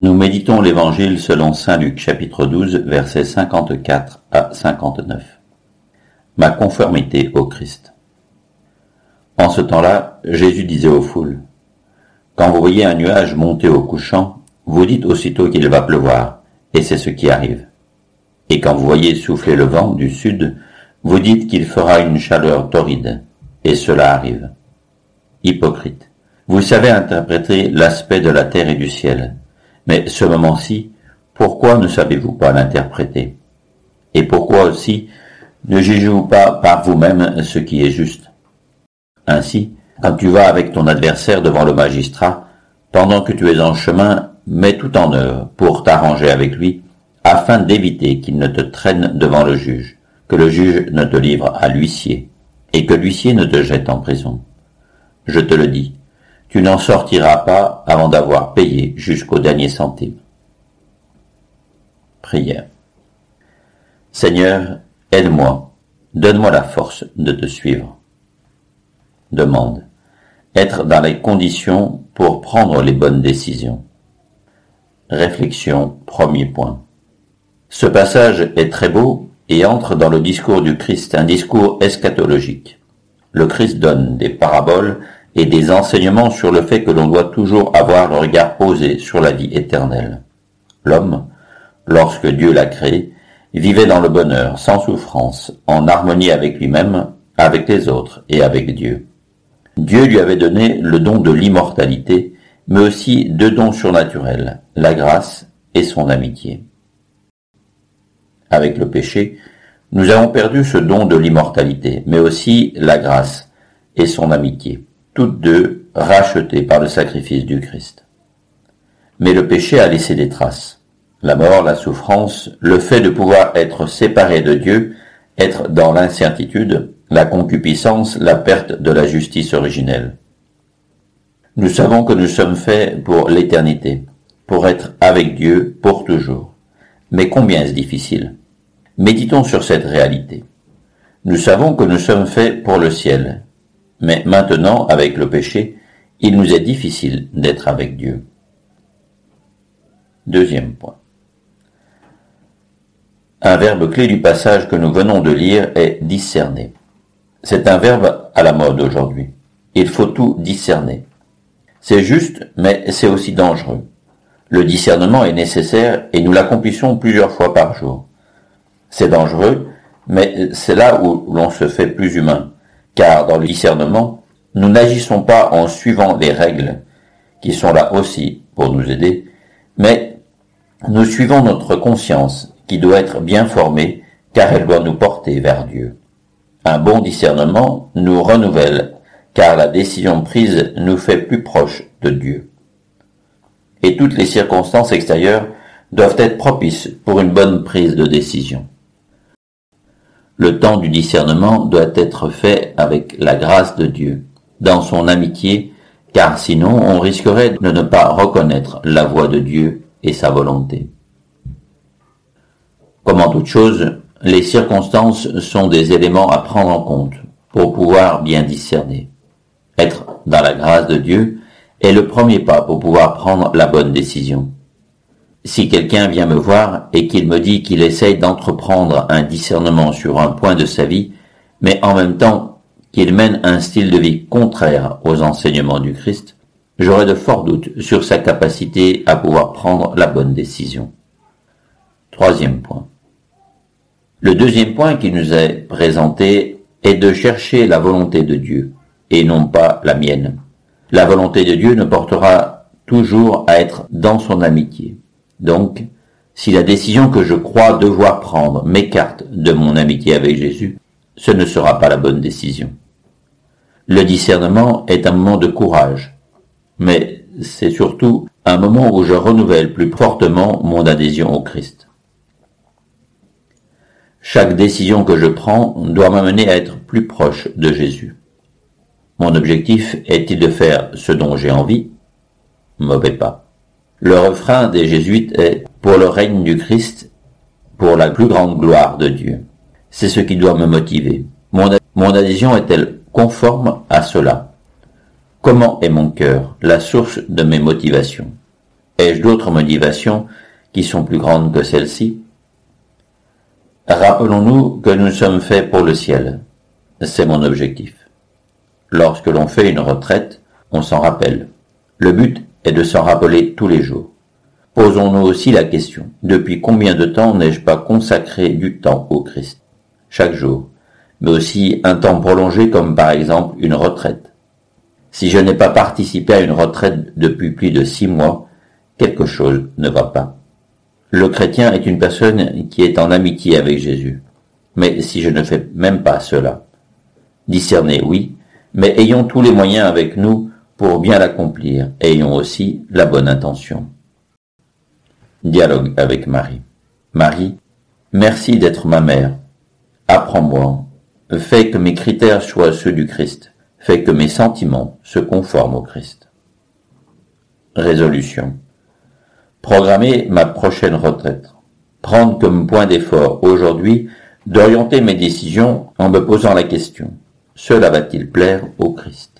Nous méditons l'Évangile selon saint Luc chapitre 12 versets 54 à 59. Ma conformité au Christ. En ce temps-là, Jésus disait aux foules, « Quand vous voyez un nuage monter au couchant, vous dites aussitôt qu'il va pleuvoir, et c'est ce qui arrive. Et quand vous voyez souffler le vent du sud, vous dites qu'il fera une chaleur torride, et cela arrive. Hypocrite, vous savez interpréter l'aspect de la terre et du ciel. Mais ce moment-ci, pourquoi ne savez-vous pas l'interpréter? Et pourquoi aussi ne jugez-vous pas par vous-même ce qui est juste? Ainsi, quand tu vas avec ton adversaire devant le magistrat, pendant que tu es en chemin, mets tout en œuvre pour t'arranger avec lui, afin d'éviter qu'il ne te traîne devant le juge, que le juge ne te livre à l'huissier, et que l'huissier ne te jette en prison. Je te le dis, tu n'en sortiras pas avant d'avoir payé jusqu'au dernier centime. Prière. Seigneur, aide-moi, donne-moi la force de te suivre. Demande. Être dans les conditions pour prendre les bonnes décisions. Réflexion, premier point. Ce passage est très beau et entre dans le discours du Christ, un discours eschatologique. Le Christ donne des paraboles et des enseignements sur le fait que l'on doit toujours avoir le regard posé sur la vie éternelle. L'homme, lorsque Dieu l'a créé, vivait dans le bonheur, sans souffrance, en harmonie avec lui-même, avec les autres et avec Dieu. Dieu lui avait donné le don de l'immortalité, mais aussi deux dons surnaturels, la grâce et son amitié. Avec le péché, nous avons perdu ce don de l'immortalité, mais aussi la grâce et son amitié, toutes deux rachetées par le sacrifice du Christ. Mais le péché a laissé des traces. La mort, la souffrance, le fait de pouvoir être séparé de Dieu, être dans l'incertitude, la concupiscence, la perte de la justice originelle. Nous savons que nous sommes faits pour l'éternité, pour être avec Dieu pour toujours. Mais combien est-ce difficile? Méditons sur cette réalité. Nous savons que nous sommes faits pour le ciel, mais maintenant, avec le péché, il nous est difficile d'être avec Dieu. Deuxième point. Un verbe clé du passage que nous venons de lire est discerner. C'est un verbe à la mode aujourd'hui. Il faut tout discerner. C'est juste, mais c'est aussi dangereux. Le discernement est nécessaire et nous l'accomplissons plusieurs fois par jour. C'est dangereux, mais c'est là où l'on se fait plus humain. Car dans le discernement, nous n'agissons pas en suivant les règles, qui sont là aussi pour nous aider, mais nous suivons notre conscience, qui doit être bien formée, car elle doit nous porter vers Dieu. Un bon discernement nous renouvelle, car la décision prise nous fait plus proches de Dieu. Et toutes les circonstances extérieures doivent être propices pour une bonne prise de décision. Le temps du discernement doit être fait avec la grâce de Dieu, dans son amitié, car sinon on risquerait de ne pas reconnaître la voix de Dieu et sa volonté. Comme en toute chose, les circonstances sont des éléments à prendre en compte pour pouvoir bien discerner. Être dans la grâce de Dieu est le premier pas pour pouvoir prendre la bonne décision. Si quelqu'un vient me voir et qu'il me dit qu'il essaye d'entreprendre un discernement sur un point de sa vie, mais en même temps qu'il mène un style de vie contraire aux enseignements du Christ, j'aurai de forts doutes sur sa capacité à pouvoir prendre la bonne décision. Troisième point. Le deuxième point qui nous est présenté est de chercher la volonté de Dieu, et non pas la mienne. La volonté de Dieu ne portera toujours à être dans son amitié. Donc, si la décision que je crois devoir prendre m'écarte de mon amitié avec Jésus, ce ne sera pas la bonne décision. Le discernement est un moment de courage, mais c'est surtout un moment où je renouvelle plus fortement mon adhésion au Christ. Chaque décision que je prends doit m'amener à être plus proche de Jésus. Mon objectif est-il de faire ce dont j'ai envie? Mauvais pas. Le refrain des jésuites est « Pour le règne du Christ, pour la plus grande gloire de Dieu ». C'est ce qui doit me motiver. Mon adhésion est-elle conforme à cela? Comment est mon cœur, la source de mes motivations? Ai-je d'autres motivations qui sont plus grandes que celles-ci? Rappelons-nous que nous sommes faits pour le ciel. C'est mon objectif. Lorsque l'on fait une retraite, on s'en rappelle. Le but est de s'en rappeler tous les jours. Posons-nous aussi la question, depuis combien de temps n'ai-je pas consacré du temps au Christ? Chaque jour, mais aussi un temps prolongé comme par exemple une retraite. Si je n'ai pas participé à une retraite depuis plus de 6 mois, quelque chose ne va pas. Le chrétien est une personne qui est en amitié avec Jésus. Mais si je ne fais même pas cela, discerner, oui, mais ayons tous les moyens avec nous pour bien l'accomplir, et ayons aussi la bonne intention. Dialogue avec Marie. Marie, merci d'être ma mère. Apprends-moi. Fais que mes critères soient ceux du Christ. Fais que mes sentiments se conforment au Christ. Résolution. Programmer ma prochaine retraite. Prendre comme point d'effort aujourd'hui d'orienter mes décisions en me posant la question: cela va-t-il plaire au Christ?